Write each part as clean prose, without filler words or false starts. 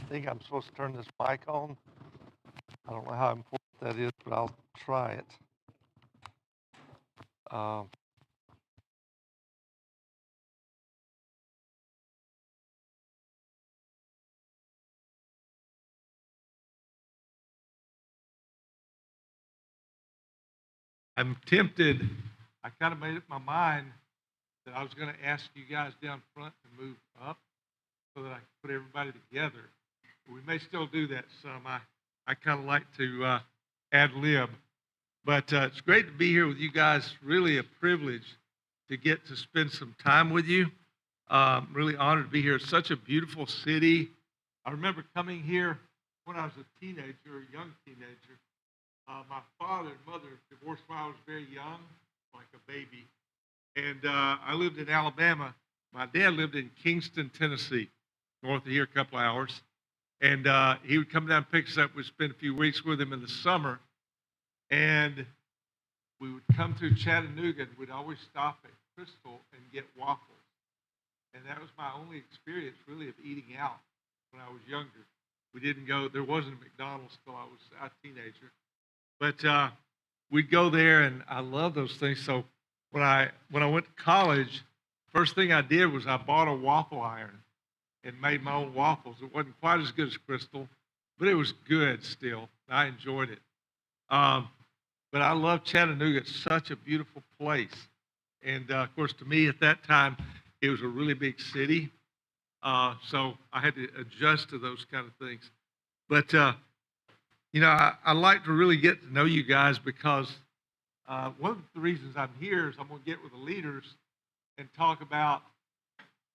think I'm supposed to turn this mic on. I don't know how important that is, but I'll try it. Um, I'm tempted. I kind of made up my mind that I was going to ask you guys down front to move up so that I could put everybody together. We may still do that some. I kind of like to ad lib. But it's great to be here with you guys. Really a privilege to get to spend some time with you. Really honored to be here. It's such a beautiful city. I remember coming here when I was a teenager, a young teenager. My father and mother divorced when I was very young, like a baby. And I lived in Alabama. My dad lived in Kingston, Tennessee, north of here, a couple of hours. And he would come down and pick us up. We'd spend a few weeks with him in the summer. And we would come through Chattanooga, and we'd always stop at Crystal and get waffles. And that was my only experience, really, of eating out when I was younger. We didn't go, there wasn't a McDonald's till I was a teenager. But we'd go there, and I love those things. So when I went to college, first thing I did was I bought a waffle iron and made my own waffles. It wasn't quite as good as Crystal, but it was good still. I enjoyed it. But I love Chattanooga. It's such a beautiful place. And of course, to me at that time, it was a really big city. So I had to adjust to those kind of things. But, I like to really get to know you guys because one of the reasons I'm here is I'm going to get with the leaders and talk about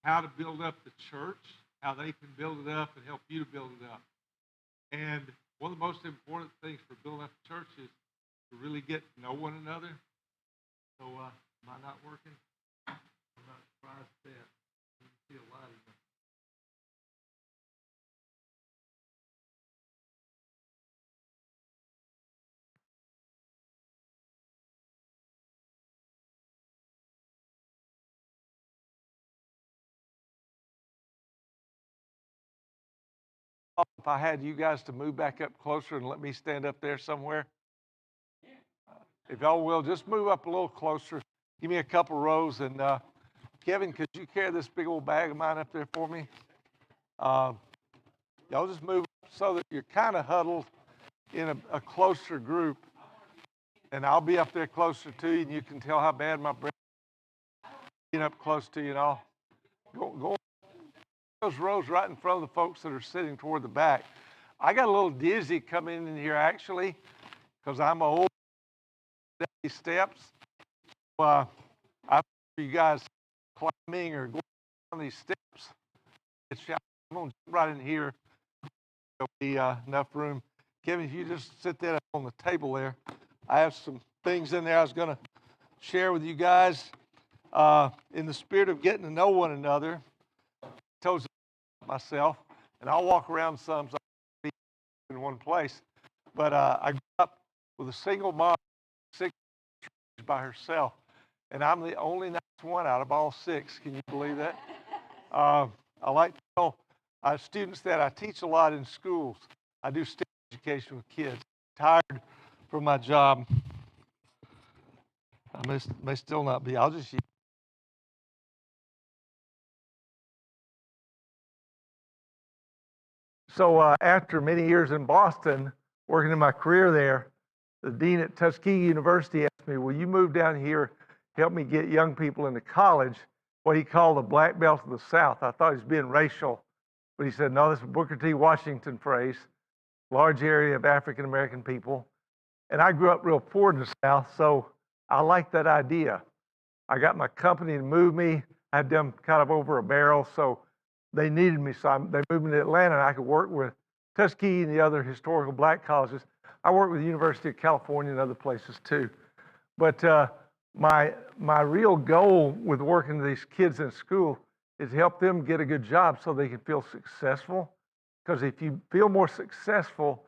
how to build up the church, how they can build it up and help you to build it up. And one of the most important things for building up the church is to really get to know one another. So, am I not working? I'm not surprised at that. You can see a lot of them. If I had you guys to move back up closer and let me stand up there somewhere, if y'all will, just move up a little closer. Give me a couple rows. And Kevin, could you carry this big old bag of mine up there for me? Y'all just move up so that you're kind of huddled in a closer group. And I'll be up there closer to you, and you can tell how bad my breath is being up close to you and all. Go those rows right in front of the folks that are sitting toward the back. I got a little dizzy coming in here, actually, because I'm old. These steps. I you guys climbing or going down these steps. I'm going to jump right in here. There'll be enough room. Kevin, if you just sit that up on the table there. I have some things in there I was going to share with you guys in the spirit of getting to know one another. I told you myself, and I'll walk around some so I can be in one place. But I grew up with a single mom, 6 by herself, and I'm the only nice one out of all 6. Can you believe that? I like to tell students that I teach a lot in schools. I do STEM education with kids. Tired from my job. I may still not be. I'll just use. So after many years in Boston, working in my career there, the dean at Tuskegee University asked me, will you move down here, help me get young people into college, what he called the black belt of the South. I thought he was being racial, but he said, no, this is a Booker T. Washington phrase, large area of African American people. And I grew up real poor in the South, so I liked that idea. I got my company to move me. I had them kind of over a barrel, so they needed me. So they moved me to Atlanta, and I could work with Tuskegee and the other historical black colleges. I worked with the University of California and other places too. But my real goal with working with these kids in school is to help them get a good job so they can feel successful. Because if you feel more successful,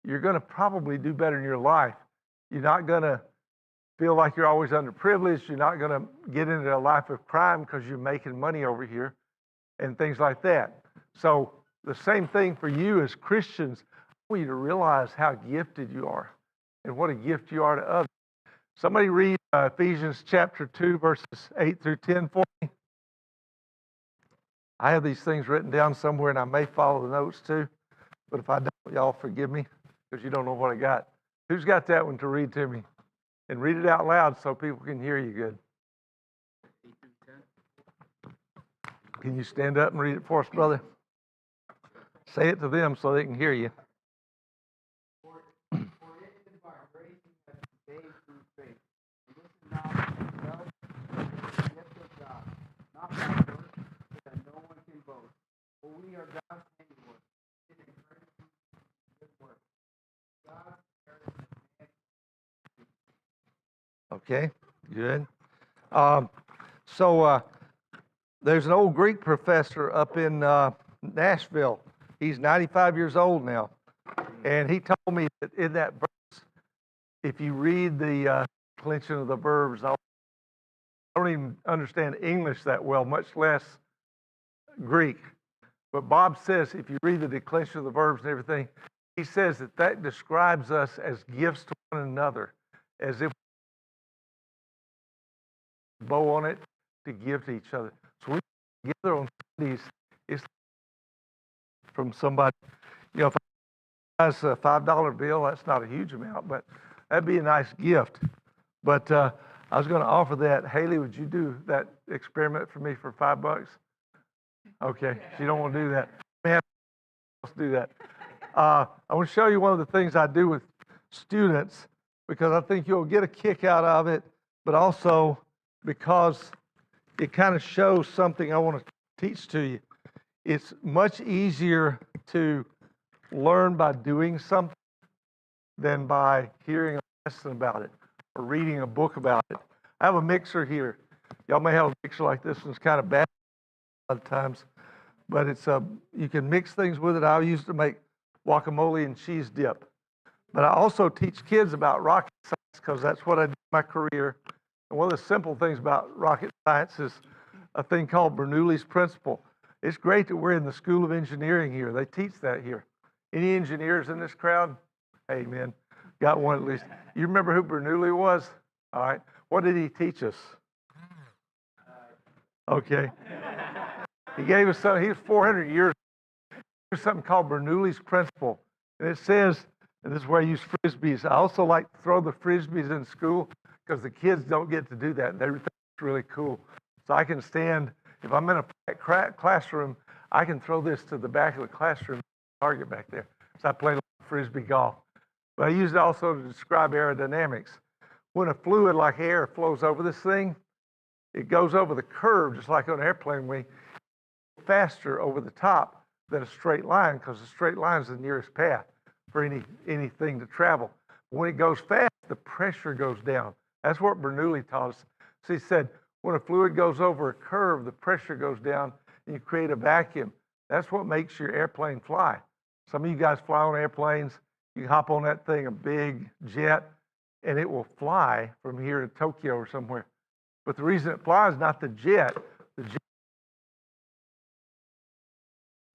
you're going to probably do better in your life. You're not going to feel like you're always underprivileged. You're not going to get into a life of crime because you're making money over here and things like that. So the same thing for you as Christians. I want you to realize how gifted you are and what a gift you are to others. Somebody read Ephesians chapter 2, verses 8 through 10 for me. I have these things written down somewhere, and I may follow the notes too. But if I don't, y'all forgive me because you don't know what I got. Who's got that one to read to me? And read it out loud so people can hear you good. Can you stand up and read it for us, brother? Say it to them so they can hear you. For it is by grace you have been saved through faith. And this is not of yourselves, but it is the gift of God, not by works, so that no one can boast. For we are God's handiwork, it is grace through good work. God prepares Okay, good. There's an old Greek professor up in Nashville. He's 95 years old now. And he told me that in that verse, if you read the declension of the verbs, I don't even understand English that well, much less Greek. But Bob says if you read the declension of the verbs and everything, he says that that describes us as gifts to one another, as if we bow on it to give to each other. So we together on Sundays is from somebody. You know, if that's a $5 bill, that's not a huge amount, but that'd be a nice gift. But I was going to offer that. Haley, would you do that experiment for me for $5? Okay, she don't want to do that. Man, let's do that. I want to show you one of the things I do with students because I think you'll get a kick out of it, but also because it kind of shows something I want to teach to you. It's much easier to learn by doing something than by hearing a lesson about it or reading a book about it. I have a mixer here. Y'all may have a mixer like this one. It's kind of bad a lot of times, but it's you can mix things with it. I use it to make guacamole and cheese dip. But I also teach kids about rocket science because that's what I do in my career. And one of the simple things about rocket science is a thing called Bernoulli's principle. It's great that we're in the School of Engineering here. They teach that here. Any engineers in this crowd? Hey, man, got one at least. You remember who Bernoulli was? All right. What did he teach us? Okay. He gave us something. He was 400 years. There's something called Bernoulli's principle. And it says, and this is where I use frisbees. I also like to throw the frisbees in school because the kids don't get to do that. They think it's really cool. So I can stand, if I'm in a classroom, I can throw this to the back of the classroom, target back there. So I play frisbee golf. But I use it also to describe aerodynamics. When a fluid like air flows over this thing, it goes over the curve, just like on an airplane wing, faster over the top than a straight line, because a straight line is the nearest path for anything to travel. When it goes fast, the pressure goes down. That's what Bernoulli taught us. So he said, when a fluid goes over a curve, the pressure goes down, and you create a vacuum. That's what makes your airplane fly. Some of you guys fly on airplanes. You hop on that thing, a big jet, and it will fly from here to Tokyo or somewhere. But the reason it flies is not the jet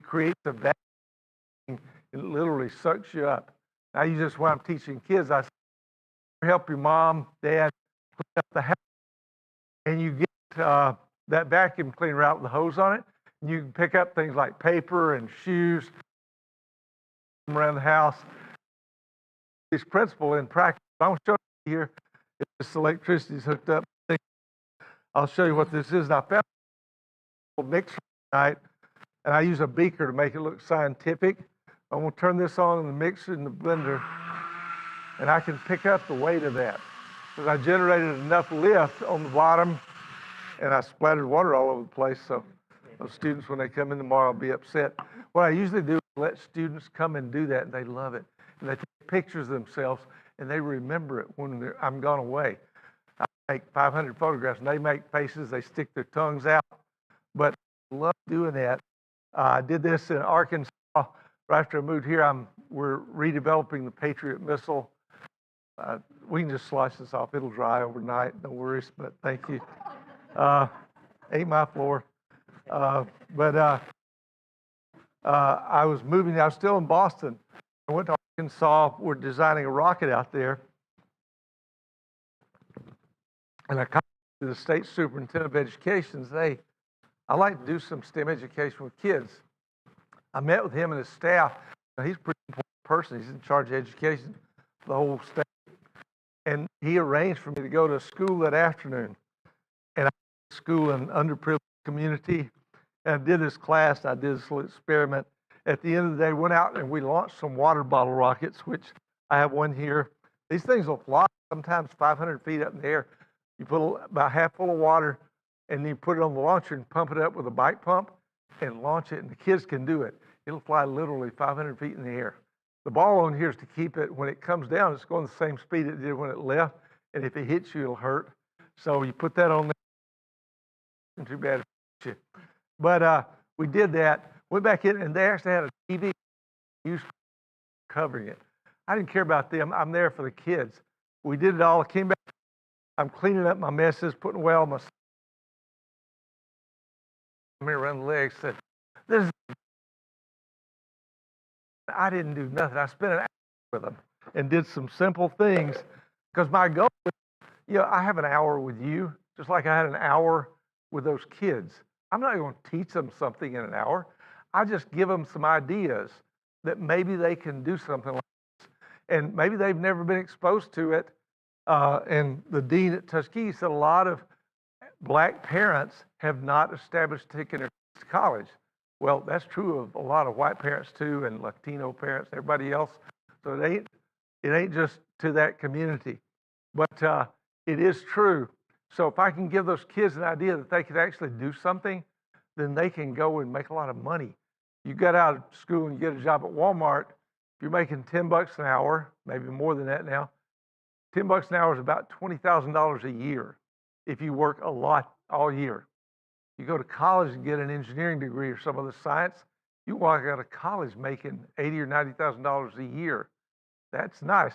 creates a vacuum. It literally sucks you up. I use this when I'm teaching kids. I say, help your mom, dad clean up the house, and you get that vacuum cleaner out with the hose on it. And you can pick up things like paper and shoes around the house. This principle in practice. I want to show you here. If this electricity is hooked up, I'll show you what this is. And I found a mixer tonight, and I use a beaker to make it look scientific. I'm going to turn this on in the mixer in the blender, and I can pick up the weight of that. Because I generated enough lift on the bottom, and I splattered water all over the place, so those students, when they come in tomorrow, will be upset. What I usually do is let students come and do that, and they love it. And they take pictures of themselves, and they remember it when I'm gone away. I make 500 photographs, and they make faces, they stick their tongues out. But I love doing that. I did this in Arkansas. Right after I moved here, we're redeveloping the Patriot missile. We can just slice this off. It'll dry overnight, no worries, but thank you. Ain't my floor. I was still in Boston. I went to Arkansas. We're designing a rocket out there. And I contacted the state superintendent of education and said, hey, I'd like to do some STEM education with kids. I met with him and his staff. He's a pretty important person. He's in charge of education for the whole state. And he arranged for me to go to school that afternoon. And I went to school in an underprivileged community. And I did this class, and I did this little experiment. At the end of the day, went out and we launched some water bottle rockets, which I have one here. These things will fly sometimes 500 feet up in the air. You put about half full of water, and then you put it on the launcher and pump it up with a bike pump and launch it, and the kids can do it. It'll fly literally 500 feet in the air. The ball on here is to keep it, when it comes down, it's going the same speed it did when it left, and if it hits you, it'll hurt. So you put that on there. Too bad it hit you. But we did that, went back in, and they actually had a TV used covering it. I didn't care about them. I'm there for the kids. We did it all. Came back. I'm cleaning up my messes, putting away all my around the legs. Said, "This." I didn't do nothing. I spent an hour with them and did some simple things because my goal was, I have an hour with you, just like I had an hour with those kids. I'm not going to teach them something in an hour. I just give them some ideas that maybe they can do something like this. And maybe they've never been exposed to it. And the dean at Tuskegee said a lot of black parents have not established taking their kids to college. Well, that's true of a lot of white parents too, and Latino parents, everybody else. So it ain't just to that community, but it is true. So if I can give those kids an idea that they could actually do something, then they can go and make a lot of money. You get out of school and you get a job at Walmart, if you're making $10 an hour, maybe more than that now, $10 an hour is about $20,000 a year if you work a lot all year. You go to college and get an engineering degree or some other science, you walk out of college making $80,000 or $90,000 a year. That's nice.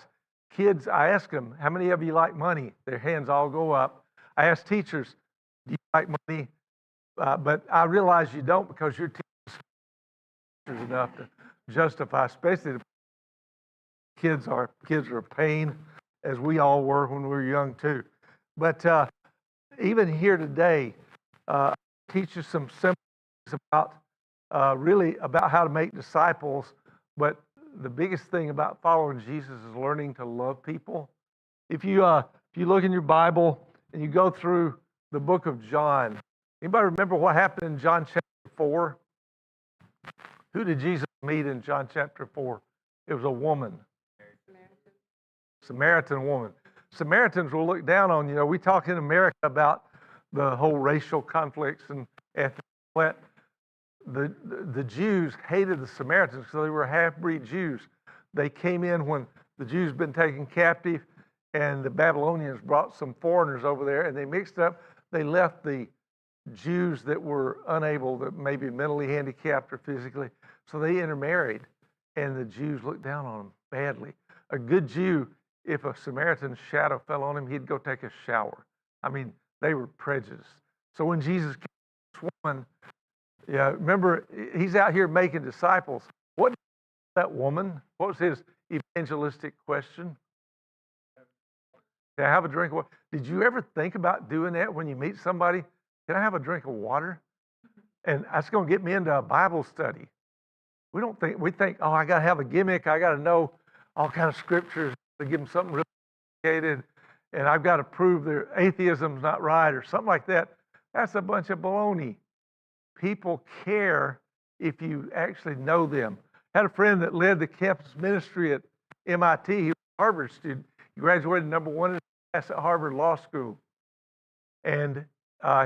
Kids, I ask them, how many of you like money? Their hands all go up. I ask teachers, do you like money? But I realize you don't, because your teachers enough to justify, especially the kids are a pain, as we all were when we were young too. But even here today, teach you some simple things about really about how to make disciples. But the biggest thing about following Jesus is learning to love people. If you look in your Bible and you go through the book of John, anybody remember what happened in John chapter 4? Who did Jesus meet in John chapter 4? It was a woman. Samaritan woman. Samaritans will look down on, we talk in America about the whole racial conflicts and ethnic. The Jews hated the Samaritans because they were half-breed Jews. They came in when the Jews had been taken captive, and the Babylonians brought some foreigners over there, and they mixed up. They left the Jews that were unable, that maybe mentally handicapped or physically, so they intermarried, and the Jews looked down on them badly. A good Jew, if a Samaritan shadow fell on him, he'd go take a shower. I mean, they were prejudiced. So when Jesus came to this woman, remember, he's out here making disciples. What did that woman, what was his evangelistic question? Can I have a drink of water? Did you ever think about doing that when you meet somebody? Can I have a drink of water? And that's going to get me into a Bible study. We think, oh, I got to have a gimmick. I got to know all kind of scriptures to give them something really complicated, and I've got to prove their atheism's not right or something like that. That's a bunch of baloney. People care if you actually know them. I had a friend that led the campus ministry at MIT. He was a Harvard student. He graduated number 1 in his class at Harvard Law School. And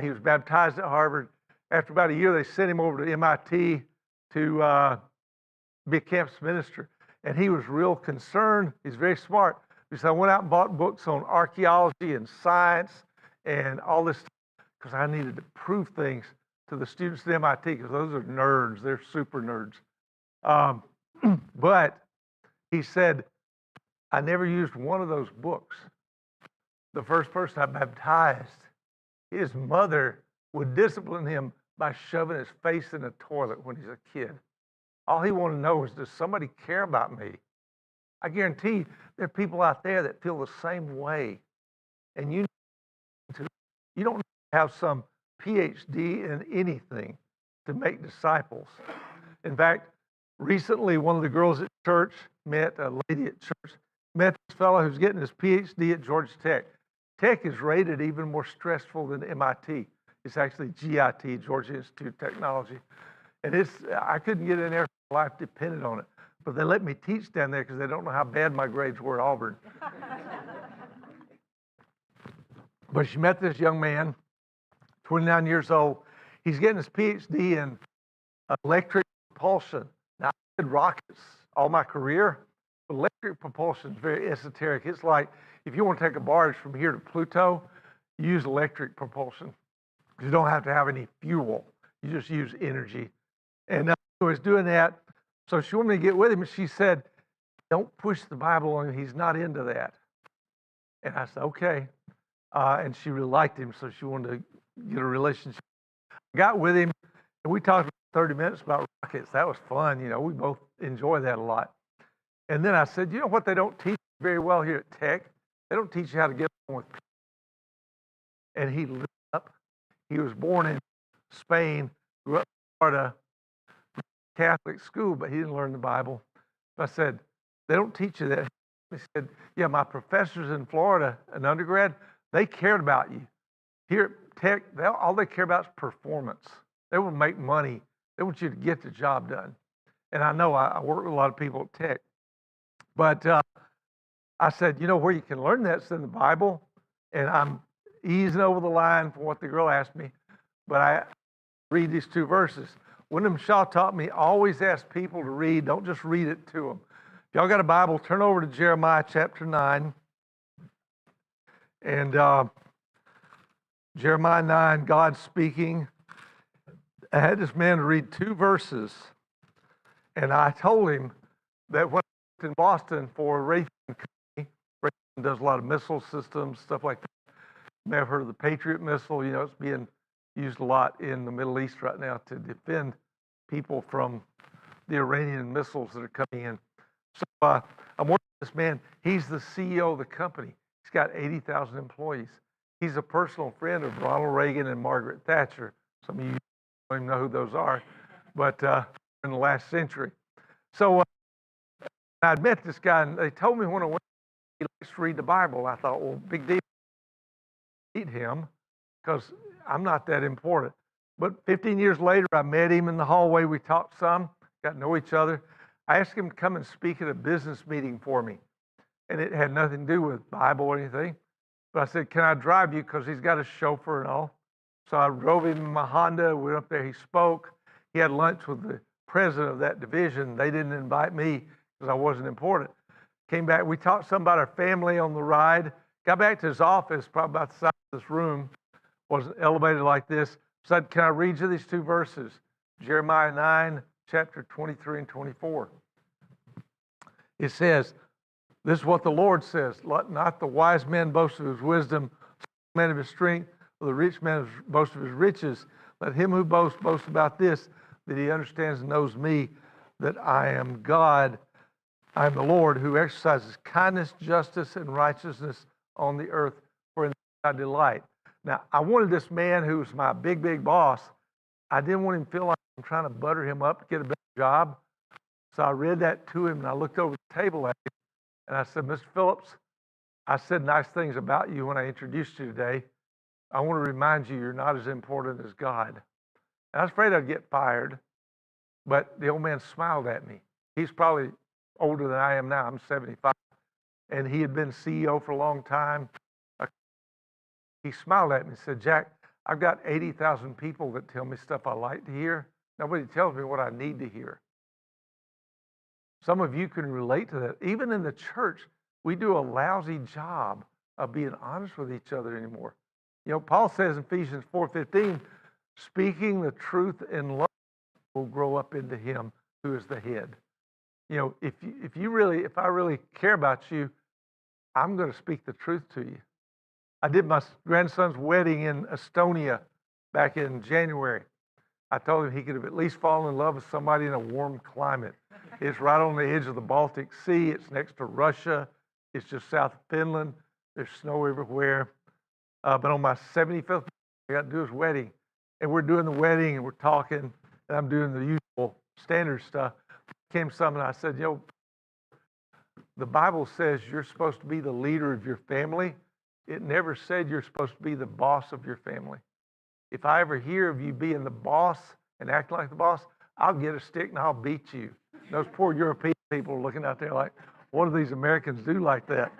he was baptized at Harvard. After about a year, they sent him over to MIT to be a campus minister. And he was real concerned. He's very smart. Because I went out and bought books on archaeology and science and all this, because I needed to prove things to the students at MIT, because those are nerds. They're super nerds. But he said, I never used one of those books. The first person I baptized, his mother would discipline him by shoving his face in a toilet when he's a kid. All he wanted to know was, does somebody care about me? I guarantee you, there are people out there that feel the same way. And you don't have some PhD in anything to make disciples. In fact, recently, one of the girls at church met a lady at church, met this fellow who's getting his PhD at Georgia Tech. Tech is rated even more stressful than MIT. It's actually GIT, Georgia Institute of Technology. And I couldn't get in there, life depended on it. But they let me teach down there because they don't know how bad my grades were at Auburn. But she met this young man, 29 years old. He's getting his PhD in electric propulsion. Now, I did rockets all my career, but electric propulsion is very esoteric. It's like if you want to take a barge from here to Pluto, you use electric propulsion. You don't have to have any fuel. You just use energy. And I was doing that. So she wanted me to get with him, and she said, don't push the Bible on him. He's not into that. And I said, okay. And she really liked him, so she wanted to get a relationship. I got with him, and we talked for 30 minutes about rockets. That was fun. You know, we both enjoy that a lot. And then I said, you know what they don't teach very well here at Tech? They don't teach you how to get along with people. And he lit up. He was born in Spain, grew up in Florida, Catholic school, but he didn't learn the Bible. I said, they don't teach you that. He said, yeah, my professors in Florida, an undergrad, they cared about you. Here at Tech, all they care about is performance. They will make money. They want you to get the job done. And I know I work with a lot of people at Tech. But I said, you know where you can learn that's in the Bible? And I'm easing over the line from what the girl asked me. But I read these two verses. Wyndham Shaw taught me, always ask people to read. Don't just read it to them. If y'all got a Bible, turn over to Jeremiah chapter 9. And Jeremiah 9, God speaking. I had this man to read two verses. And I told him that when I worked in Boston for Raytheon Company, Raytheon does a lot of missile systems, stuff like that. You may have heard of the Patriot missile. You know, it's being used a lot in the Middle East right now to defend people from the Iranian missiles that are coming in. So I'm working with this man. He's the CEO of the company. He's got 80,000 employees. He's a personal friend of Ronald Reagan and Margaret Thatcher. Some of you don't even know who those are, but in the last century. So I'd met this guy, and they told me when I went, he likes to read the Bible. I thought, well, big deal. Meet him, because I'm not that important. But 15 years later, I met him in the hallway. We talked some, got to know each other. I asked him to come and speak at a business meeting for me. And it had nothing to do with Bible or anything. But I said, can I drive you? Because he's got a chauffeur and all. So I drove him in my Honda. We went up there. He spoke. He had lunch with the president of that division. They didn't invite me because I wasn't important. Came back. We talked some about our family on the ride. Got back to his office, probably about the size of this room. Wasn't elevated like this. Said, can I read you these two verses? Jeremiah 9, chapter 23 and 24. It says, this is what the Lord says, let not the wise man boast of his wisdom, the man of his strength, or the rich man boast of his riches. Let him who boasts boast about this, that he understands and knows me, that I am God. I am the Lord who exercises kindness, justice, and righteousness on the earth, for in this I delight. Now, I wanted this man who was my big, big boss. I didn't want him to feel like I'm trying to butter him up to get a better job. So I read that to him, and I looked over the table at him, and I said, Mr. Phillips, I said nice things about you when I introduced you today. I want to remind you you're not as important as God. And I was afraid I'd get fired, but the old man smiled at me. He's probably older than I am now. I'm 75. And he had been CEO for a long time. He smiled at me and said, Jack, I've got 80,000 people that tell me stuff I like to hear. Nobody tells me what I need to hear. Some of you can relate to that. Even in the church, we do a lousy job of being honest with each other anymore. You know, Paul says in Ephesians 4:15, speaking the truth in love will grow up into him who is the head. You know, if I really care about you, I'm going to speak the truth to you. I did my grandson's wedding in Estonia back in January. I told him he could have at least fallen in love with somebody in a warm climate. It's right on the edge of the Baltic Sea. It's next to Russia. It's just south of Finland. There's snow everywhere. But on my 75th, I got to do his wedding. And we're doing the wedding and we're talking, and I'm doing the usual standard stuff. Came some and I said, the Bible says you're supposed to be the leader of your family. It never said you're supposed to be the boss of your family. If I ever hear of you being the boss and acting like the boss, I'll get a stick and I'll beat you. Those poor European people are looking out there like, what do these Americans do like that?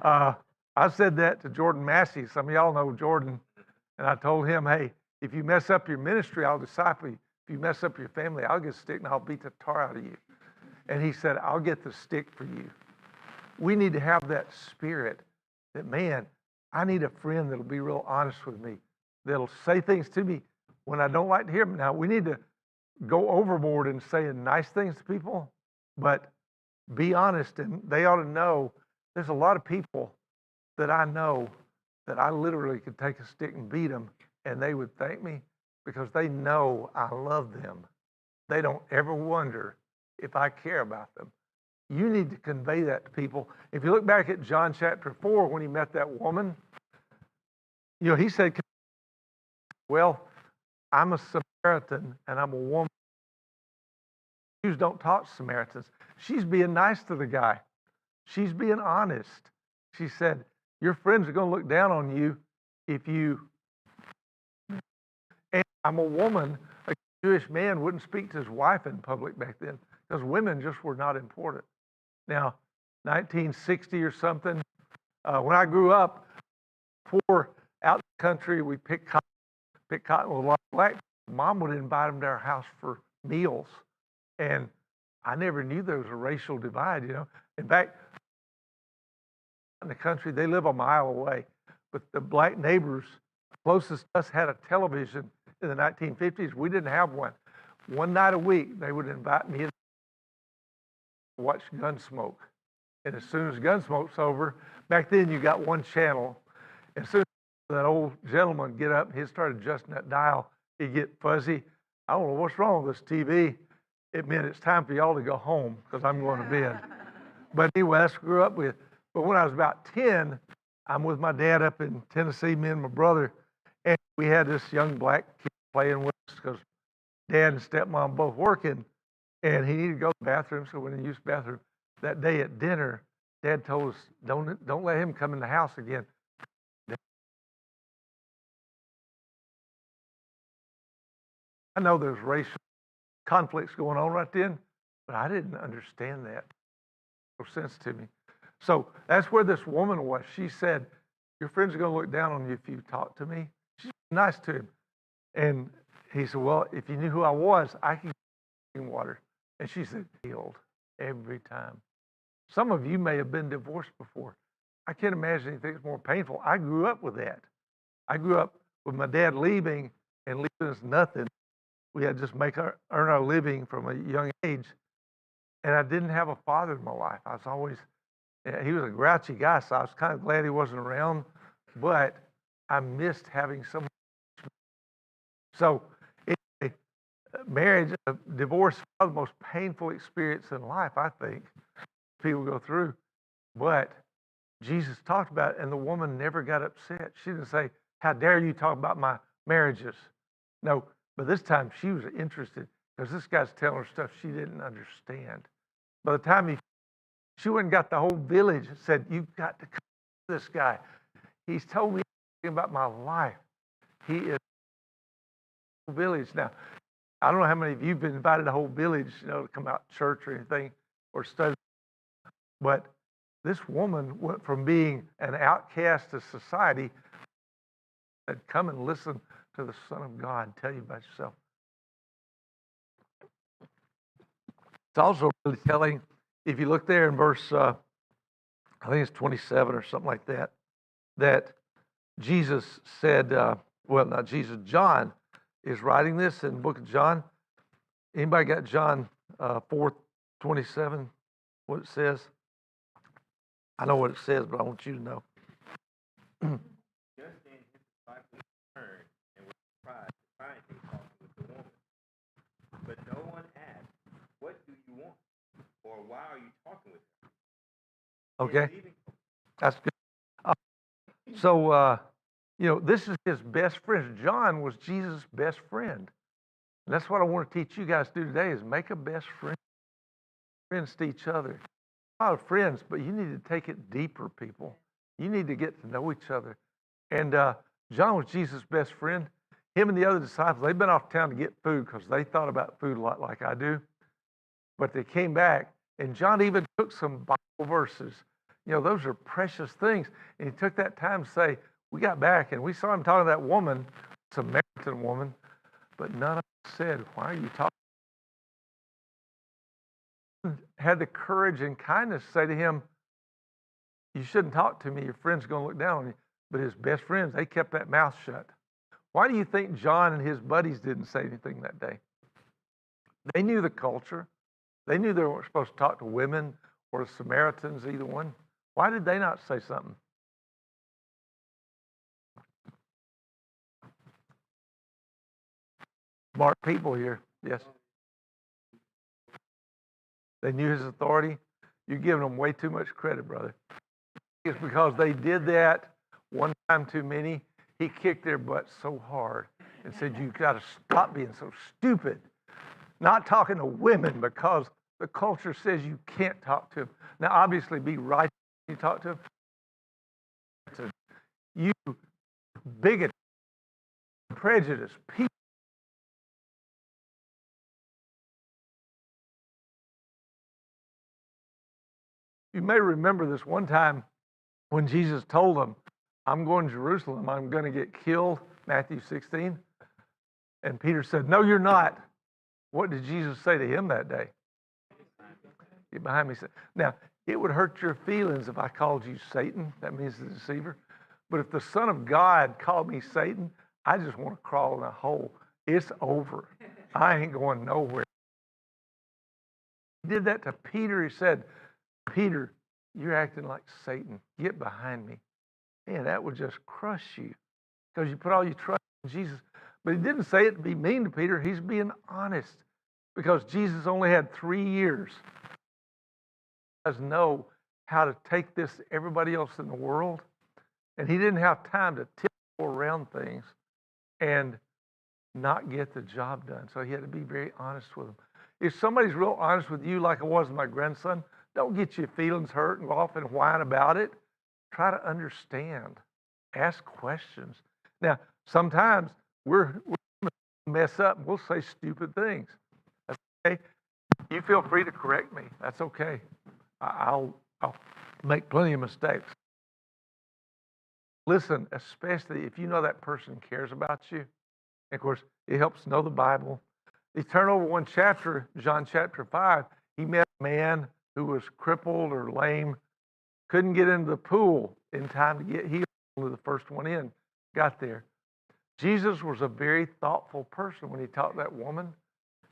I said that to Jordan Massey. Some of y'all know Jordan. And I told him, hey, if you mess up your ministry, I'll disciple you. If you mess up your family, I'll get a stick and I'll beat the tar out of you. And he said, I'll get the stick for you. We need to have that spirit that, man, I need a friend that'll be real honest with me, that'll say things to me when I don't like to hear them. Now, we need to go overboard in saying nice things to people, but be honest, and they ought to know there's a lot of people that I know that I literally could take a stick and beat them, and they would thank me because they know I love them. They don't ever wonder if I care about them. You need to convey that to people. If you look back at John chapter 4, when he met that woman, he said, well, I'm a Samaritan and I'm a woman. Jews don't talk to Samaritans. She's being nice to the guy. She's being honest. She said, your friends are going to look down on you if you... And I'm a woman. A Jewish man wouldn't speak to his wife in public back then because women just were not important. Now, 1960 or something, when I grew up, poor out in the country, we picked cotton with a lot of black people. Mom would invite them to our house for meals. And I never knew there was a racial divide, In fact, in the country, they live a mile away. But the black neighbors closest to us had a television in the 1950s. We didn't have one. One night a week, they would invite me to watch Gunsmoke. And as soon as Gunsmoke's over, back then you got one channel. As soon as that old gentleman get up and he started adjusting that dial, he'd get fuzzy. I don't know what's wrong with this TV. It meant it's time for y'all to go home because I'm going to bed. But anyway, that's what I grew up with. But when I was about 10, I'm with my dad up in Tennessee, me and my brother, and we had this young black kid playing with us because dad and stepmom both working, and he needed to go to the bathroom, so when he used the bathroom, that day at dinner, Dad told us, don't let him come in the house again. I know there's racial conflicts going on right then, but I didn't understand that. No sense to me. So that's where this woman was. She said, your friends are going to look down on you if you talk to me. She's nice to him. And he said, well, if you knew who I was, I could get water. And she said, healed every time. Some of you may have been divorced before. I can't imagine anything that's more painful. I grew up with that. I grew up with my dad leaving and leaving us nothing. We had to just earn our living from a young age. And I didn't have a father in my life. I was always, he was a grouchy guy, so I was kind of glad he wasn't around. But I missed having someone. So marriage, divorce is the most painful experience in life, I think, people go through. But Jesus talked about it, and the woman never got upset. She didn't say, how dare you talk about my marriages? No, but this time she was interested because this guy's telling her stuff she didn't understand. By the time she went and got the whole village and said, you've got to come to this guy. He's told me about my life. He is a village. Now, I don't know how many of you have been invited a whole village, to come out to church or anything or study. But this woman went from being an outcast of society and come and listen to the Son of God tell you about yourself. It's also really telling, if you look there in verse, I think it's 27 or something like that, that Jesus said, well, not Jesus, John is writing this in the book of John. Anybody got John 4:27, what it says? I know what it says, but I want you to know. Just then his disciples returned and were surprised to find him talking with the woman. or why are you talking with him? Okay, Leaving. that's good. So, this is his best friend. John was Jesus' best friend. And that's what I want to teach you guys to do today is make a best friends to each other. A lot of friends, but you need to take it deeper, people. You need to get to know each other. And John was Jesus' best friend. Him and the other disciples, they've been off town to get food because they thought about food a lot like I do. But they came back, and John even took some Bible verses. Those are precious things. And he took that time to say, we got back, and we saw him talking to that woman, Samaritan woman, but none of us said, why are you talking? Had the courage and kindness to say to him, you shouldn't talk to me. Your friend's going to look down on you. But his best friends, they kept that mouth shut. Why do you think John and his buddies didn't say anything that day? They knew the culture. They knew they weren't supposed to talk to women or the Samaritans, either one. Why did they not say something? Smart people here. Yes. They knew his authority. You're giving them way too much credit, brother. It's because they did that one time too many. He kicked their butt so hard and said, you got to stop being so stupid. Not talking to women because the culture says you can't talk to them. Now, obviously, be right when you talk to them. You bigot, prejudice, people. You may remember this one time when Jesus told them, I'm going to Jerusalem, I'm going to get killed, Matthew 16. And Peter said, no, you're not. What did Jesus say to him that day? Get behind me. Now, it would hurt your feelings if I called you Satan. That means the deceiver. But if the Son of God called me Satan, I just want to crawl in a hole. It's over. I ain't going nowhere. He did that to Peter. He said, Peter, you're acting like Satan. Get behind me. Man, that would just crush you because you put all your trust in Jesus. But he didn't say it to be mean to Peter. He's being honest because Jesus only had 3 years. He does know how to take this to everybody else in the world. And he didn't have time to tiptoe around things and not get the job done. So he had to be very honest with them. If somebody's real honest with you, like I was with my grandson, don't get your feelings hurt and go off and whine about it. Try to understand. Ask questions. Now, sometimes we're going to mess up and we'll say stupid things. That's okay. You feel free to correct me. That's okay. I'll make plenty of mistakes. Listen, especially if you know that person cares about you. And of course, it helps know the Bible. You turn over one chapter, John chapter 5, he met a man who was crippled or lame, couldn't get into the pool in time to get healed. Only the first one in got there. Jesus was a very thoughtful person when he taught that woman.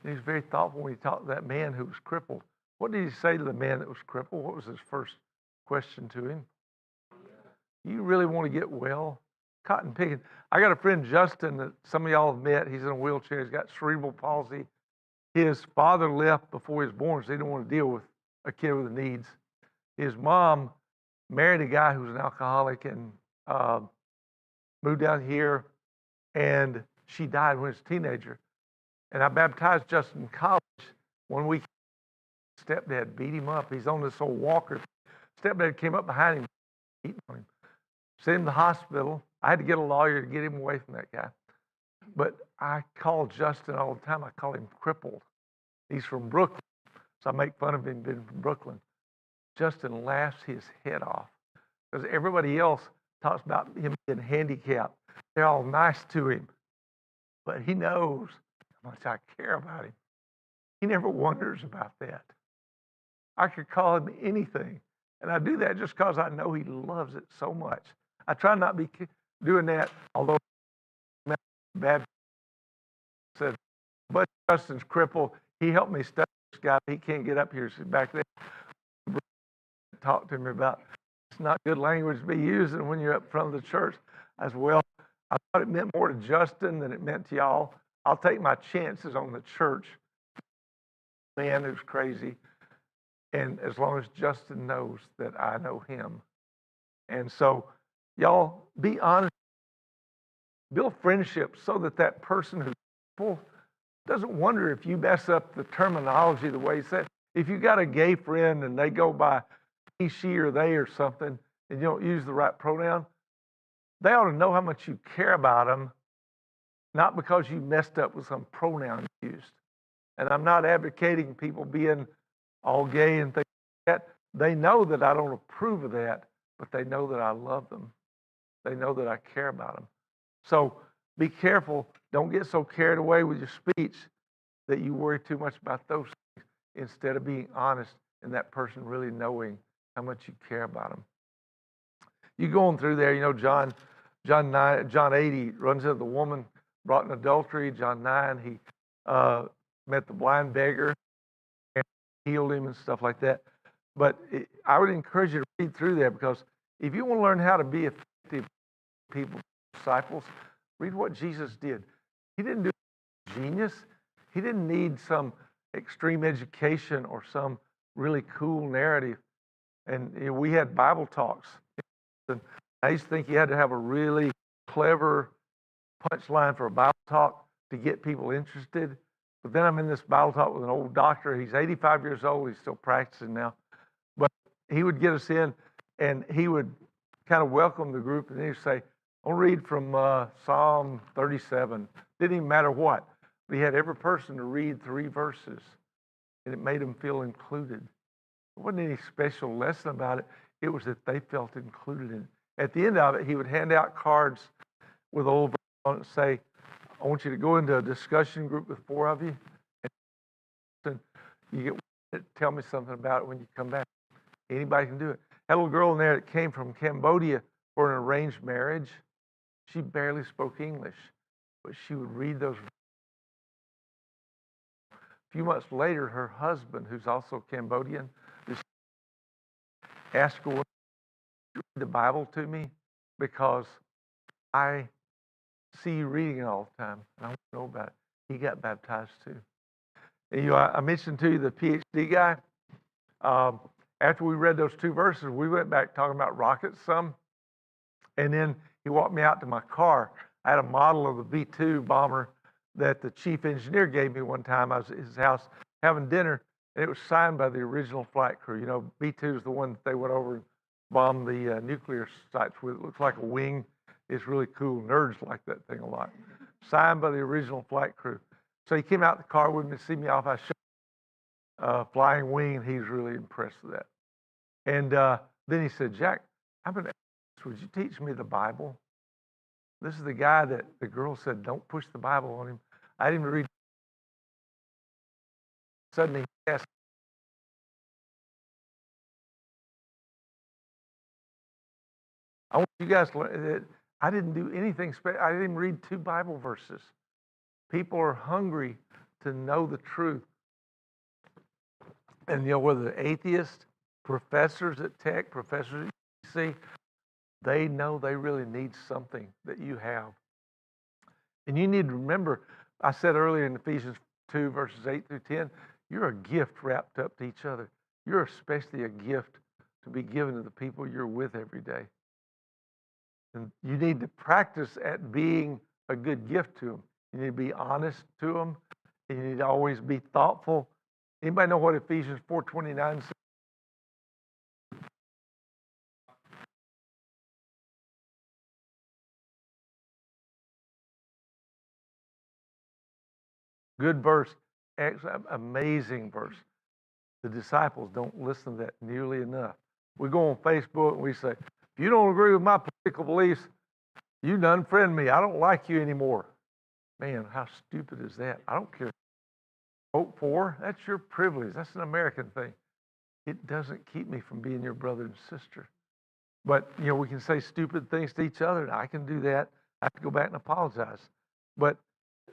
He was very thoughtful when he taught that man who was crippled. What did he say to the man that was crippled? What was his first question to him? You really want to get well? Cotton picking. I got a friend, Justin, that some of y'all have met. He's in a wheelchair. He's got cerebral palsy. His father left before he was born, so he didn't want to deal with a kid with needs. His mom married a guy who was an alcoholic and moved down here, and she died when he was a teenager. And I baptized Justin in college. One week, stepdad beat him up. He's on this old walker. Stepdad came up behind him, beating on him. Sent him to the hospital. I had to get a lawyer to get him away from that guy. But I call Justin all the time. I call him crippled. He's from Brooklyn, so I make fun of him being from Brooklyn. Justin laughs his head off because everybody else talks about him being handicapped. They're all nice to him, but he knows how much I care about him. He never wonders about that. I could call him anything, and I do that just because I know he loves it so much. I try not to be doing that, although bad said, but Justin's crippled. He helped me study this guy. He can't get up here. So back there, talked to me about it's not good language to be using when you're up front of the church as well. I thought it meant more to Justin than it meant to y'all. I'll take my chances on the church. Man who's crazy. And as long as Justin knows that I know him. And so, y'all, be honest. Build friendships so that that person who doesn't wonder if you mess up the terminology the way he said. If you got a gay friend and they go by he, she, or they or something, and you don't use the right pronoun, they ought to know how much you care about them, not because you messed up with some pronoun used. And I'm not advocating people being all gay and things like that. They know that I don't approve of that, but they know that I love them. They know that I care about them. So be careful. Don't get so carried away with your speech that you worry too much about those things instead of being honest and that person really knowing how much you care about them. You going through there, you know, John 8, he runs into the woman brought in adultery. John 9, he met the blind beggar and healed him and stuff like that. But I would encourage you to read through there, because if you want to learn how to be effective people, disciples, read what Jesus did. He didn't do genius. He didn't need some extreme education or some really cool narrative. And you know, we had Bible talks. And I used to think you had to have a really clever punchline for a Bible talk to get people interested. But then I'm in this Bible talk with an old doctor. He's 85 years old. He's still practicing now. But he would get us in, and he would kind of welcome the group, and he would say, I'll read from Psalm 37. Didn't even matter what. But he had every person to read 3 verses, and it made them feel included. There wasn't any special lesson about it. It was that they felt included in it. At the end of it, he would hand out cards with a little verse on it and say, I want you to go into a discussion group with 4 of you, and you get tell me something about it when you come back. Anybody can do it. Had a little girl in there that came from Cambodia for an arranged marriage. She barely spoke English, but she would read those. A few months later, her husband, who's also Cambodian, asked her, "Would you read the Bible to me? Because I see you reading it all the time, and I want to know about it." He got baptized too. And, you know, I mentioned to you the PhD guy. After we read those 2 verses, we went back talking about rockets some, and then he walked me out to my car. I had a model of the B-2 bomber that the chief engineer gave me one time. I was at his house having dinner, and it was signed by the original flight crew. You know, B-2 is the one that they went over and bombed the nuclear sites with. It looks like a wing. It's really cool. Nerds like that thing a lot. Signed by the original flight crew. So he came out the car with me to see me off. I showed him flying wing, and he was really impressed with that. And then he said, Jack, I'm going to ask, would you teach me the Bible? This is the guy that the girl said, don't push the Bible on him. I didn't read. Suddenly he asked, I want you guys to learn that I didn't do anything special. I didn't even read 2 Bible verses. People are hungry to know the truth. And you know, whether atheists, professors at Tech, professors at UC, they know they really need something that you have. And you need to remember, I said earlier in Ephesians 2, verses 8 through 10, you're a gift wrapped up to each other. You're especially a gift to be given to the people you're with every day. And you need to practice at being a good gift to them. You need to be honest to them. And you need to always be thoughtful. Anybody know what Ephesians 4:29 says? Good verse, amazing verse. The disciples don't listen to that nearly enough. We go on Facebook and we say, if you don't agree with my political beliefs, you unfriend me. I don't like you anymore. Man, how stupid is that? I don't care. Vote for, that's your privilege. That's an American thing. It doesn't keep me from being your brother and sister. But, you know, we can say stupid things to each other, and I can do that. I have to go back and apologize. But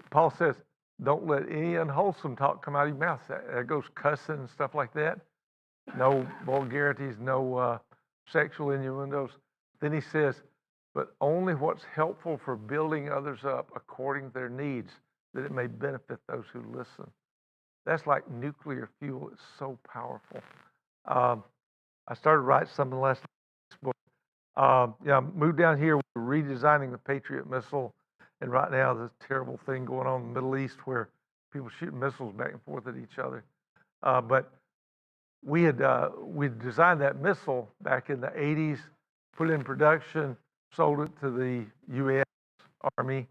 Paul says, don't let any unwholesome talk come out of your mouth. That goes cussing and stuff like that. No vulgarities, no sexual innuendos. Then he says, but only what's helpful for building others up according to their needs, that it may benefit those who listen. That's like nuclear fuel. It's so powerful. Um, I started writing something last book. Yeah, I moved down here. We're redesigning the Patriot missile, and right now there's a terrible thing going on in the Middle East where people shoot missiles back and forth at each other. But we designed that missile back in the 80s, put it in production, sold it to the U.S. Army,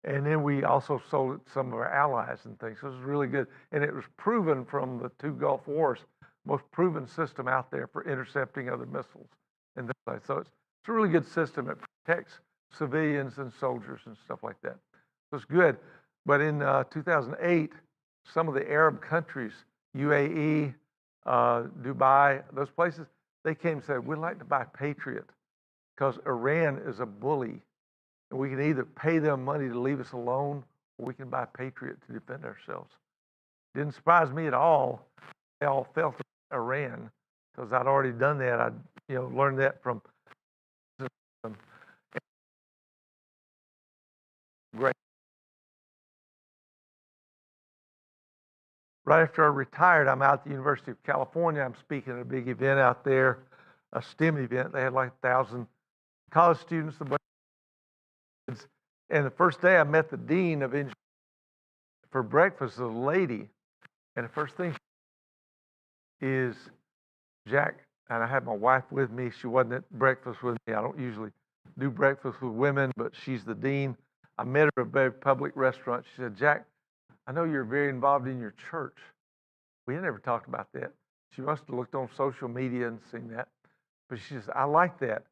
and then we also sold it to some of our allies and things. So it was really good, and it was proven from the two Gulf Wars, most proven system out there for intercepting other missiles and things like that. So it's a really good system. It protects civilians and soldiers and stuff like that. So it's good. But in 2008, some of the Arab countries, UAE, Dubai, those places, they came and said, we'd like to buy Patriot because Iran is a bully. And we can either pay them money to leave us alone or we can buy Patriot to defend ourselves. Didn't surprise me at all. They all felt Iran because I'd already done that. I'd learned that from great. Right after I retired, I'm out at the University of California. I'm speaking at a big event out there, a STEM event. They had like 1,000 college students, a bunch of kids. And the first day I met the dean of engineering for breakfast, a lady. And the first thing is, Jack, and I had my wife with me. She wasn't at breakfast with me. I don't usually do breakfast with women, but she's the dean. I met her at a very public restaurant. She said, Jack, I know you're very involved in your church. We had never talked about that. She must have looked on social media and seen that. But she says, I like that.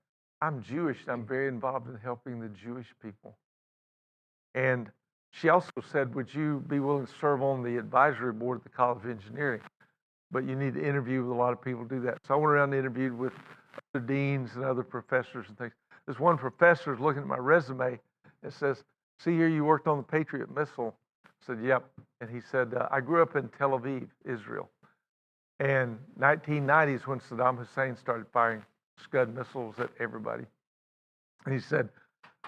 I'm Jewish, and I'm very involved in helping the Jewish people. And she also said, would you be willing to serve on the advisory board at the College of Engineering? But you need to interview with a lot of people to do that. So I went around and interviewed with other deans and other professors and things. This one professor is looking at my resume and says, see here, you worked on the Patriot missile. I said, yep. And he said, I grew up in Tel Aviv, Israel. And 1990s when Saddam Hussein started firing Scud missiles at everybody. And he said,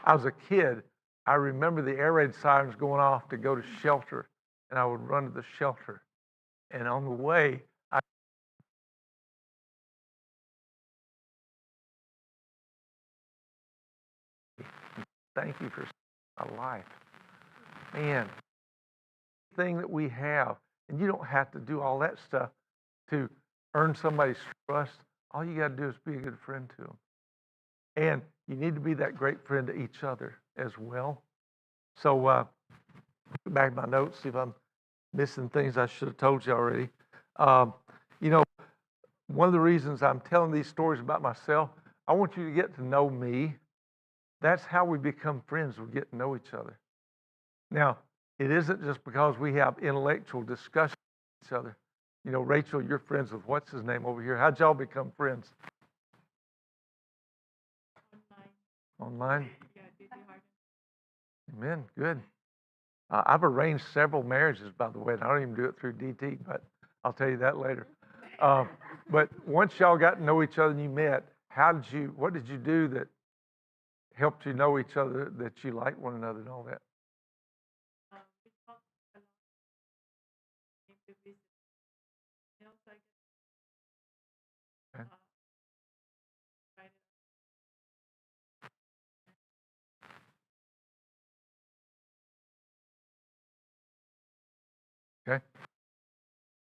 I was a kid. I remember the air raid sirens going off to go to shelter. And I would run to the shelter. And on the way, thank you for my life. Man, thing that we have, and you don't have to do all that stuff to earn somebody's trust. All you got to do is be a good friend to them. And you need to be that great friend to each other as well. So, back to my notes, see if I'm missing things I should have told you already. One of the reasons I'm telling these stories about myself, I want you to get to know me. That's how we become friends. We get to know each other. Now, it isn't just because we have intellectual discussion with each other. Rachel, you're friends with what's his name over here. How'd y'all become friends? Online? Amen. Good. I've arranged several marriages, by the way, and I don't even do it through DT, but I'll tell you that later. But once y'all got to know each other and you met, what did you do that helped you know each other, that you liked one another and all that? Okay.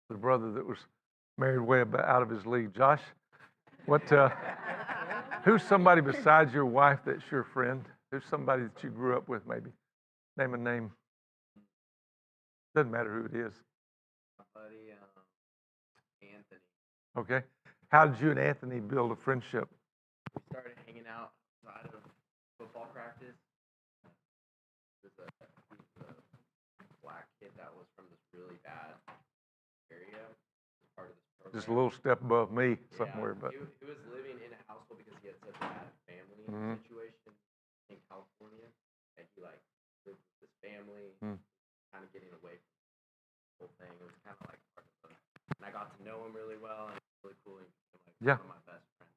The brother that was married way out of his league. Josh, who's somebody besides your wife that's your friend? Who's somebody that you grew up with, maybe? Name a name. Doesn't matter who it is. My buddy, Anthony. Okay. How did you and Anthony build a friendship? We started hanging out outside of football practice. He's a black kid that was from this really bad area. Part of this program. Just a little step above me somewhere, but he was living in a household because he had such a bad family situation in California, and he lived with his family, kind of getting away from the whole thing. It was kind of like part of the, and I got to know him really well, and it was really cool. He became one of my best friends.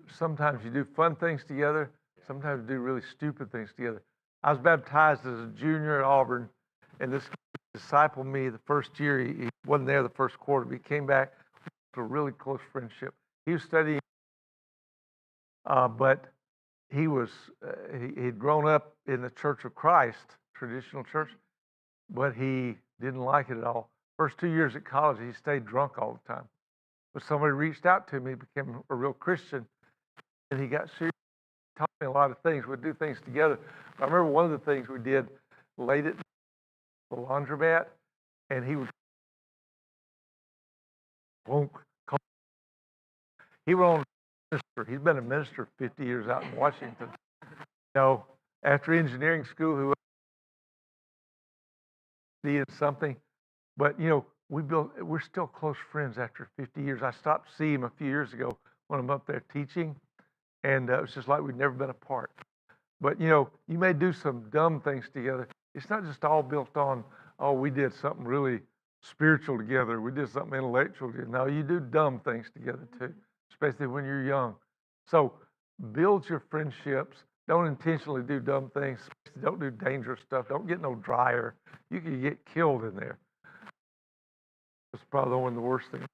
Sometimes you do fun things together. Sometimes you do really stupid things together. I was baptized as a junior at Auburn, and this discipled me the first year. He wasn't there the first quarter, but he came back to a really close friendship. He was studying, but he'd grown up in the Church of Christ, traditional church, but he didn't like it at all. First 2 years at college, he stayed drunk all the time. But somebody reached out to me, became a real Christian, and he got serious. He taught me a lot of things. We'd do things together. I remember one of the things we did late at the laundromat, and he would he was on minister. He's been a minister 50 years out in Washington. After engineering school, who did something, but we're still close friends after 50 years. I stopped seeing him a few years ago when I'm up there teaching, and it was just like we'd never been apart. But you may do some dumb things together. It's not just all built on, oh, we did something really spiritual together, we did something intellectual together. No, you do dumb things together too, especially when you're young. So build your friendships. Don't intentionally do dumb things. Don't do dangerous stuff. Don't get no dryer. You could get killed in there. It's probably one of the worst things.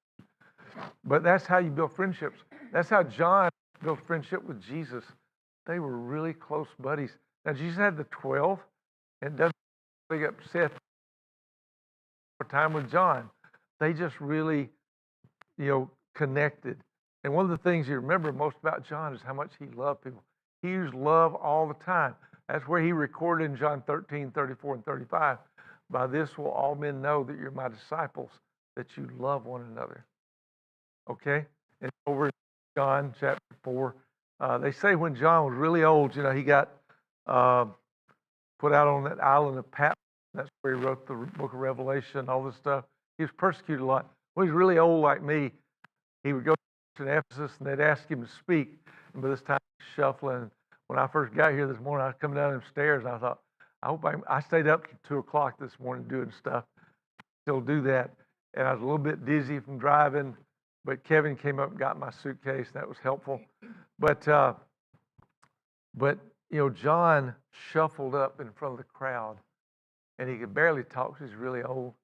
But that's how you build friendships. That's how John built friendship with Jesus. They were really close buddies. Now, Jesus had the 12, and doesn't get upset for time with John. They just really, connected. And one of the things you remember most about John is how much he loved people. He used love all the time. That's where he recorded in John 13, 34, and 35. By this will all men know that you're my disciples, that you love one another. Okay? And over in John chapter 4, they say when John was really old, he got put out on that island of Patmos. That's where he wrote the book of Revelation, all this stuff. He was persecuted a lot. When he was really old like me, he would go to Ephesus and they'd ask him to speak. And by this time, he's shuffling. When I first got here this morning, I was coming down them stairs and I thought, I stayed up till 2 o'clock this morning doing stuff. Still do that. And I was a little bit dizzy from driving, but Kevin came up and got my suitcase. That was helpful. But John shuffled up in front of the crowd, and he could barely talk. He's really old.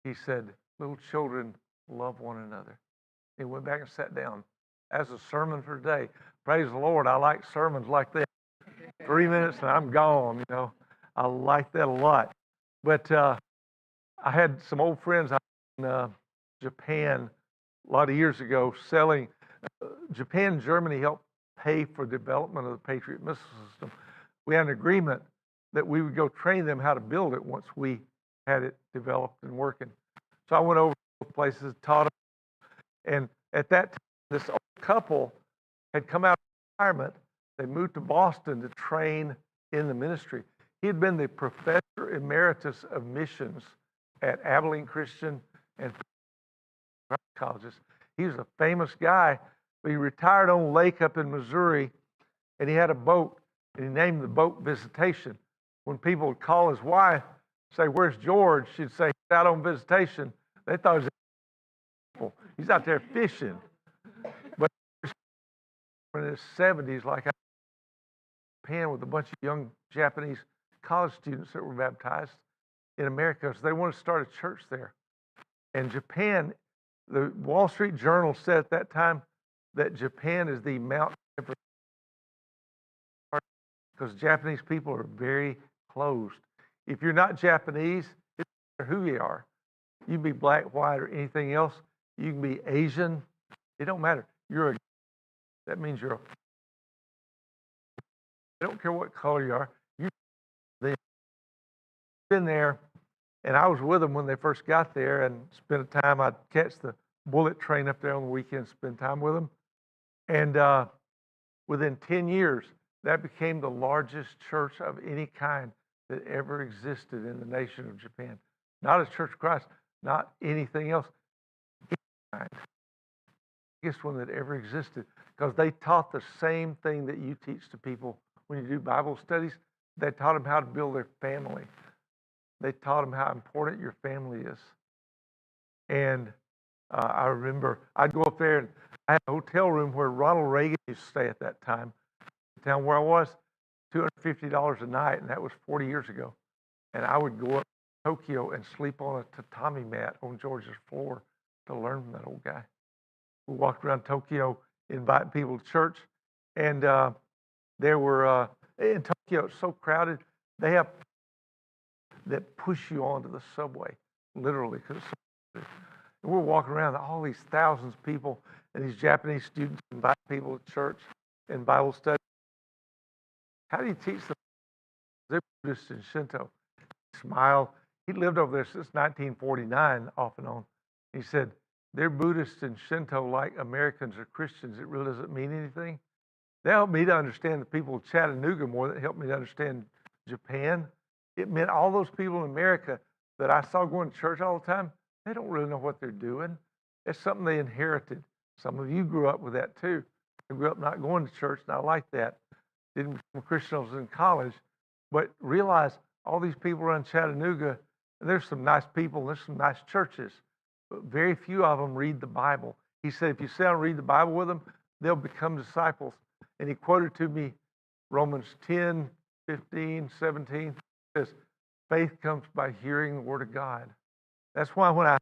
He said, "Little children, love one another." He went back and sat down. As a sermon for today. Praise the Lord. I like sermons like that. 3 minutes and I'm gone. I like that a lot. But I had some old friends out in Japan a lot of years ago selling. Japan and Germany helped pay for the development of the Patriot missile system. We had an agreement that we would go train them how to build it once we had it developed and working. So I went over to both places, taught them. And at that time, this old couple had come out of retirement. They moved to Boston to train in the ministry. He had been the professor emeritus of missions at Abilene Christian and colleges. He was a famous guy, but he retired on a lake up in Missouri, and he had a boat, and he named the boat Visitation. When people would call his wife, say, "Where's George?" she'd say, "He's out on visitation." They thought he's out there fishing. But in his 70s, like I was in Japan with a bunch of young Japanese college students that were baptized in America, so they wanted to start a church there. And Japan, the Wall Street Journal said at that time that Japan is the Mount Everest, because Japanese people are very closed. If you're not Japanese, it doesn't matter who you are. You can be black, white, or anything else. You can be Asian. It don't matter. That means you're I don't care what color you are. You've been there, and I was with them when they first got there and spent time. I'd catch the bullet train up there on the weekends, spend time with them. And within 10 years, that became the largest church of any kind that ever existed in the nation of Japan. Not a Church of Christ, not anything else. Biggest one that ever existed, because they taught the same thing that you teach to people when you do Bible studies. They taught them how to build their family. They taught them how important your family is. And I remember I'd go up there, and I had a hotel room where Ronald Reagan used to stay at that time. The town where I was, $250 a night, and that was 40 years ago. And I would go up Tokyo and sleep on a tatami mat on George's floor to learn from that old guy. We walked around Tokyo inviting people to church, and there were in Tokyo, it's so crowded. They have that push you onto the subway, literally, because and we're walking around all these thousands of people, and these Japanese students invite people to church and Bible study. How do you teach them? They're Buddhist and Shinto. Smile. He lived over there since 1949, off and on. He said, they're Buddhist and Shinto like Americans or Christians. It really doesn't mean anything. That helped me to understand the people of Chattanooga more than it helped me to understand Japan. It meant all those people in America that I saw going to church all the time, they don't really know what they're doing. It's something they inherited. Some of you grew up with that too. I grew up not going to church, and I like that. Didn't become a Christian until I was in college, but realize all these people around Chattanooga, there's some nice people, there's some nice churches, but very few of them read the Bible. He said, if you sit down and read the Bible with them, they'll become disciples. And he quoted to me Romans 10, 15, 17. It says, faith comes by hearing the word of God. That's why when I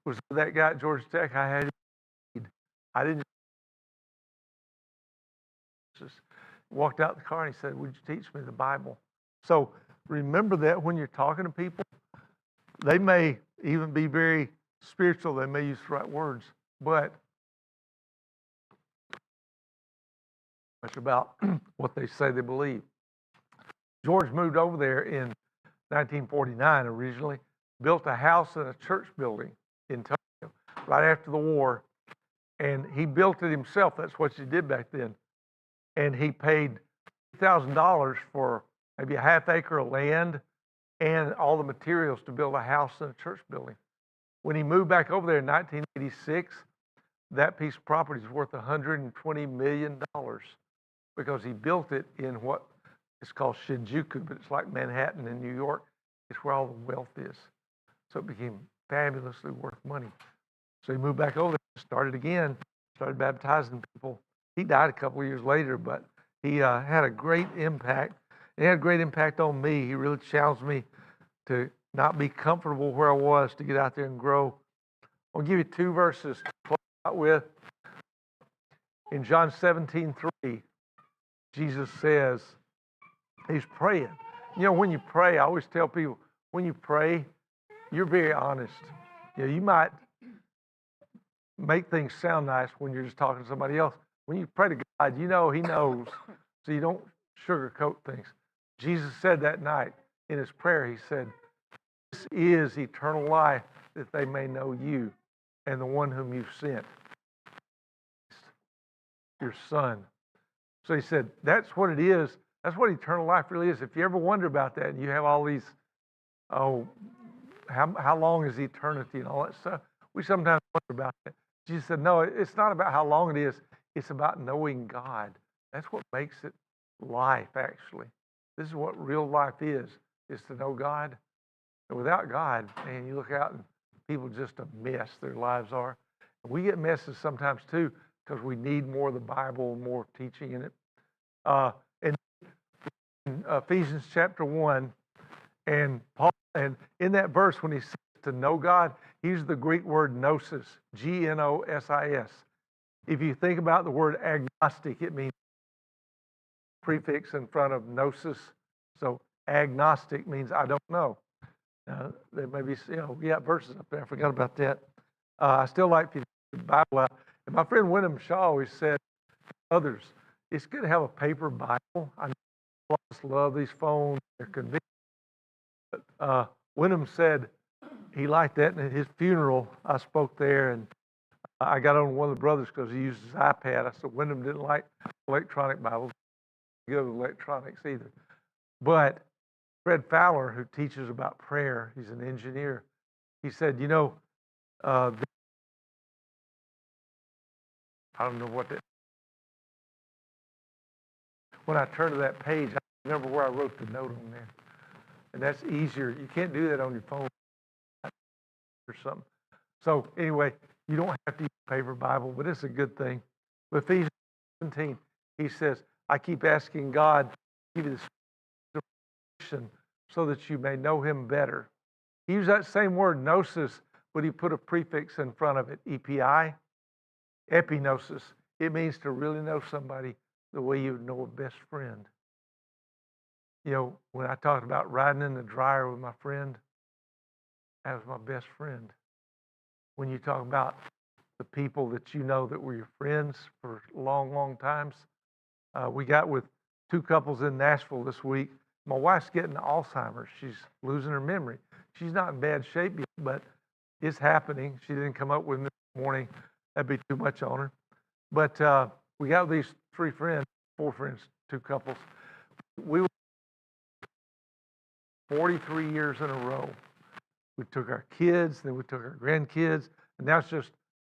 was with that guy at Georgia Tech, I had to read. I didn't just walked out the car and he said, would you teach me the Bible? So remember that when you're talking to people, they may even be very spiritual. They may use the right words, but much about what they say they believe. George moved over there in 1949 originally, built a house and a church building in Tokyo right after the war, and he built it himself. That's what you did back then. And he paid $1,000 for maybe a half acre of land and all the materials to build a house and a church building. When he moved back over there in 1986, that piece of property is worth $120 million because he built it in what is called Shinjuku, but it's like Manhattan in New York. It's where all the wealth is. So it became fabulously worth money. So he moved back over there, started again, started baptizing people. He died a couple of years later, but he had a great impact. It had a great impact on me. He really challenged me to not be comfortable where I was, to get out there and grow. I'll give you two verses to close out with. In John 17:3, Jesus says, he's praying. You know, when you pray, I always tell people, when you pray, you're very honest. You know, you might make things sound nice when you're just talking to somebody else. When you pray to God, you know He knows, so you don't sugarcoat things. Jesus said that night in His prayer, He said, this is eternal life, that they may know you and the one whom you've sent, your Son. So He said, that's what it is. That's what eternal life really is. If you ever wonder about that and you have all these, how long is eternity and all that stuff, we sometimes wonder about that. Jesus said, no, it's not about how long it is. It's about knowing God. That's what makes it life, actually. This is what real life is to know God. And without God, man, you look out and people just a mess their lives are. We get messes sometimes too because we need more of the Bible, more teaching in it. And in Ephesians chapter 1, and Paul, and in that verse when he says to know God, he uses the Greek word gnosis, Gnosis. If you think about the word agnostic, it means prefix in front of gnosis. So agnostic means I don't know. There may be, we got verses up there. I forgot about that. I still like to the Bible out. And my friend Wyndham Shaw always said to others, it's good to have a paper Bible. I just love these phones. They're convenient. But Wyndham said he liked that. And at his funeral, I spoke there, and I got on one of the brothers because he used his iPad. I said Wyndham didn't like electronic Bibles. Good with electronics either. But Fred Fowler, who teaches about prayer, he's an engineer, he said, I don't know what that, when I turn to that page, I remember where I wrote the note on there. And that's easier. You can't do that on your phone or something. So anyway, you don't have to use a paper Bible, but it's a good thing. With Ephesians 17, he says, I keep asking God to give you the so that you may know Him better. He used that same word, gnosis, but he put a prefix in front of it, EPI, epignosis. It means to really know somebody the way you would know a best friend. You know, when I talked about riding in the dryer with my friend, that was my best friend. When you talk about the people that you know that were your friends for long, long times, we got with two couples in Nashville this week. My wife's getting Alzheimer's. She's losing her memory. She's not in bad shape yet, but it's happening. She didn't come up with me this morning. That'd be too much on her. But we got these four friends, two couples. We were 43 years in a row. We took our kids, then we took our grandkids, and now it's just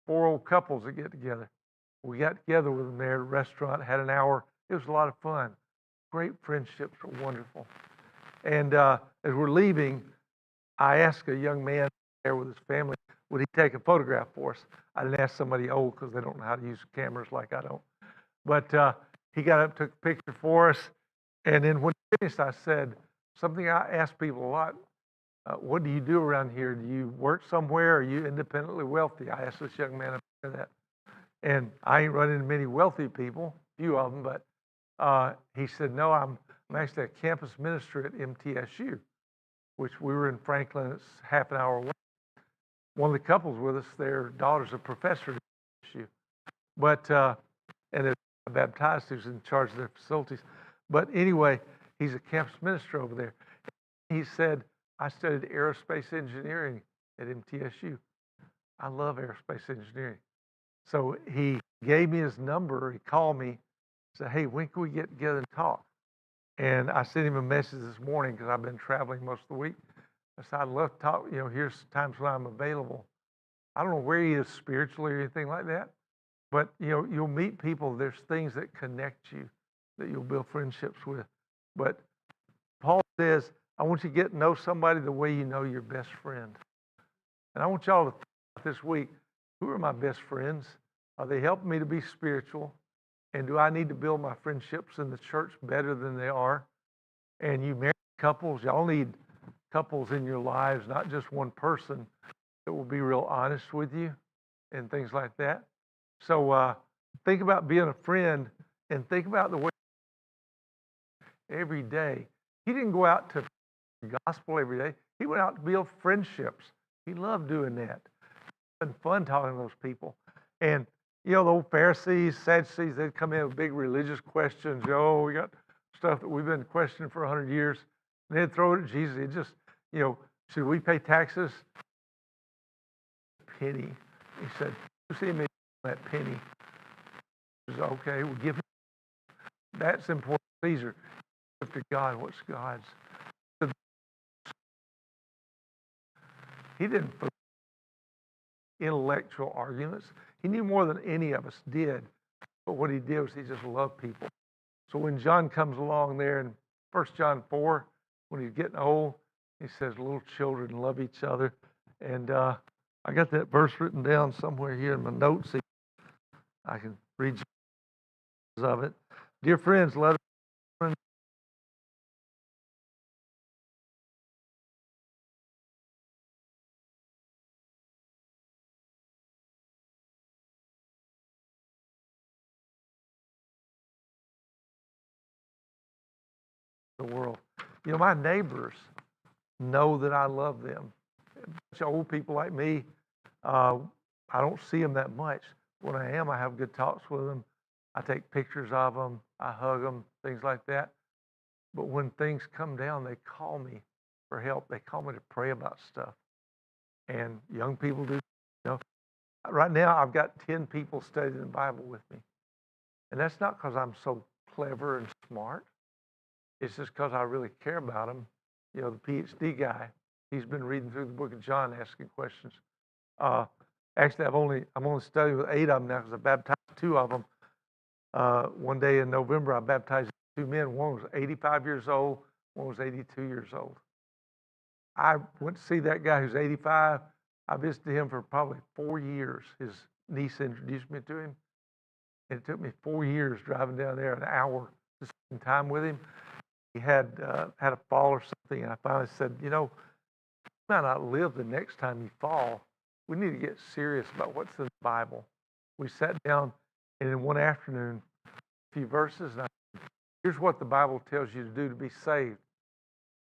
four old couples that get together. We got together with them there at a restaurant, had an hour. It was a lot of fun. Great friendships were wonderful. And as we're leaving, I asked a young man there with his family, would he take a photograph for us? I didn't ask somebody old because they don't know how to use cameras like I don't. But he got up, took a picture for us. And then when he finished, I said, something I ask people a lot, what do you do around here? Do you work somewhere? Are you independently wealthy? I asked this young man that. And I ain't run into many wealthy people, few of them, but he said, no, I'm actually a campus minister at MTSU, which we were in Franklin. It's half an hour away. One of the couples with us, their daughter's a professor at MTSU. But, and they're baptized, who's in charge of their facilities. But anyway, he's a campus minister over there. He said, I studied aerospace engineering at MTSU. I love aerospace engineering. So he gave me his number. He called me, said, hey, when can we get together and talk? And I sent him a message this morning because I've been traveling most of the week. I said, I'd love to talk. You know, here's times when I'm available. I don't know where he is spiritually or anything like that, but, you know, you'll meet people. There's things that connect you that you'll build friendships with. But Paul says, I want you to get to know somebody the way you know your best friend. And I want y'all to think about this week, who are my best friends? Are they helping me to be spiritual? And do I need to build my friendships in the church better than they are? And you married couples, y'all need couples in your lives, not just one person that will be real honest with you and things like that. So think about being a friend and think about the way every day. He didn't go out to the gospel every day. He went out to build friendships. He loved doing that. It's been fun talking to those people. And, you know, the old Pharisees, Sadducees, they'd come in with big religious questions. Oh, we got stuff that we've been questioning for 100 years. And they'd throw it at Jesus. He'd just, you know, should we pay taxes? Penny. He said, you see me that penny. He said, okay, we'll give him. That's important. Caesar. Give to God what's God's. He didn't focus on intellectual arguments. He knew more than any of us did. But what he did was he just loved people. So when John comes along there in 1 John 4, when he's getting old, he says, little children love each other. And I got that verse written down somewhere here in my notes. I can read you of it. Dear friends, let us the world. You know, my neighbors know that I love them. A bunch of old people like me, I don't see them that much. When I am, I have good talks with them. I take pictures of them. I hug them, things like that. But when things come down, they call me for help. They call me to pray about stuff. And young people do. You know, right now, I've got 10 people studying the Bible with me. And that's not because I'm so clever and smart. It's just because I really care about them. You know, the PhD guy, he's been reading through the book of John, asking questions. Actually, I'm only studying with 8 of them now because I baptized 2 of them. One day in November, I baptized 2 men. One was 85 years old. One was 82 years old. I went to see that guy who's 85. I visited him for probably 4 years. His niece introduced me to him. And it took me 4 years driving down there an hour to spend time with him. He had a fall or something, and I finally said, you know, might not live the next time you fall. We need to get serious about what's in the Bible. We sat down and in one afternoon, a few verses, and here's what the Bible tells you to do to be saved.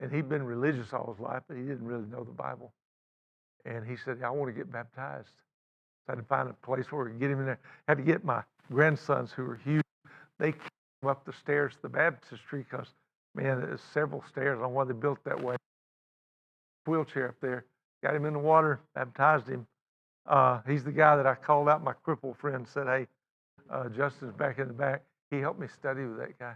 And he'd been religious all his life, but he didn't really know the Bible. And he said, I want to get baptized. So I had to find a place where we could get him in there. I had to get my grandsons, who were huge. They came up the stairs to the baptistry because, man, there's several stairs. I don't know why they built that way. Wheelchair up there. Got him in the water, baptized him. He's the guy that I called out. My crippled friend said, hey, Justin's back in the back. He helped me study with that guy.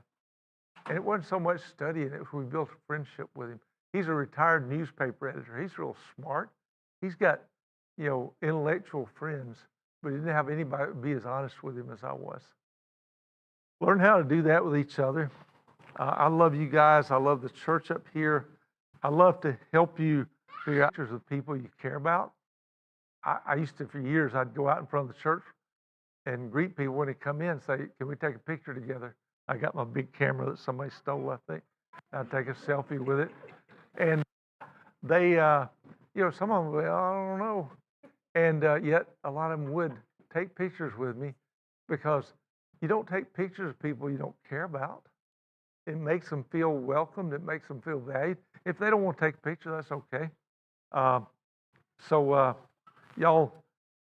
And it wasn't so much studying, it was we built a friendship with him. He's a retired newspaper editor. He's real smart. He's got, intellectual friends, but he didn't have anybody be as honest with him as I was. Learn how to do that with each other. I love you guys. I love the church up here. I love to help you figure out pictures of people you care about. I used to, for years, I'd go out in front of the church and greet people when they come in and say, can we take a picture together? I got my big camera that somebody stole, I think. I'd take a selfie with it. And they, some of them would, I don't know. And yet a lot of them would take pictures with me because you don't take pictures of people you don't care about. It makes them feel welcomed. It makes them feel valued. If they don't want to take a picture, that's okay. So y'all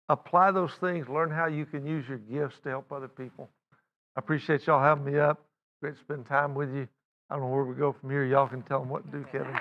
apply those things. Learn how you can use your gifts to help other people. I appreciate y'all having me up. Great to spend time with you. I don't know where we go from here. Y'all can tell them what to do, Kevin.